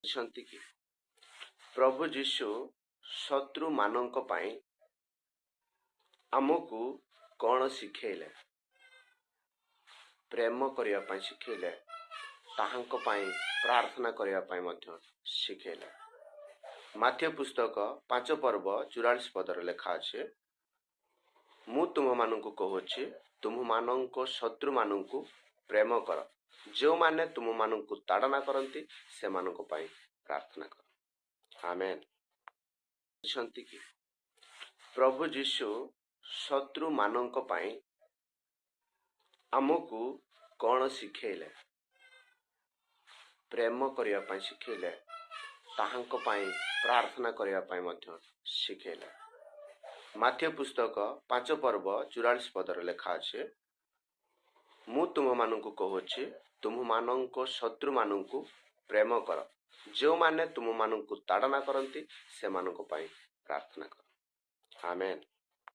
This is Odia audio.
ଛନ୍ତି କି ପ୍ରଭୁ ଯୀଶୁ ଶତ୍ରୁ ମାନଙ୍କ ପାଇଁ ଆମକୁ କ'ଣ ଶିଖେଇଲେ? ପ୍ରେମ କରିବା ପାଇଁ ଶିଖେଇଲେ, ତାହାଙ୍କ ପାଇଁ ପ୍ରାର୍ଥନା କରିବା ପାଇଁ ମଧ୍ୟ ଶିଖେଇଲେ। ମାଥ୍ୟ ପୁସ୍ତକ 5 ପର୍ବ 44 ପଦରେ ଲେଖା ଅଛି, ମୁଁ ତୁମମାନଙ୍କୁ କହୁଛି, ତୁମମାନଙ୍କ ଶତ୍ରୁମାନଙ୍କୁ ପ୍ରେମ କର, ଯେଉଁମାନେ ତୁମମାନଙ୍କୁ ତାଡ଼ନା କରନ୍ତି ସେମାନଙ୍କ ପାଇଁ ପ୍ରାର୍ଥନା କର। ଆମେନ୍। ଛନ୍ତି କି ପ୍ରଭୁ ଯୀଶୁ ଶତ୍ରୁ ମାନଙ୍କ ପାଇଁ ଆମକୁ କ'ଣ ଶିଖେଇଲେ? ପ୍ରେମ କରିବା ପାଇଁ ଶିଖେଇଲେ, ତାହାଙ୍କ ପାଇଁ ପ୍ରାର୍ଥନା କରିବା ପାଇଁ ମଧ୍ୟ ଶିଖେଇଲେ। ମାଥ୍ୟ ପୁସ୍ତକ 5 ପର୍ବ 44 ପଦରେ ଲେଖା ଅଛି, ମୁଁ ତୁମମାନଙ୍କୁ କହୁଛି, ତୁମମାନଙ୍କ ଶତ୍ରୁମାନଙ୍କୁ ପ୍ରେମ କର, ଯେଉଁମାନେ ତୁମମାନଙ୍କୁ ତାଡ଼ନା କରନ୍ତି ସେମାନଙ୍କ ପାଇଁ ପ୍ରାର୍ଥନା କର। ଆମେନ୍।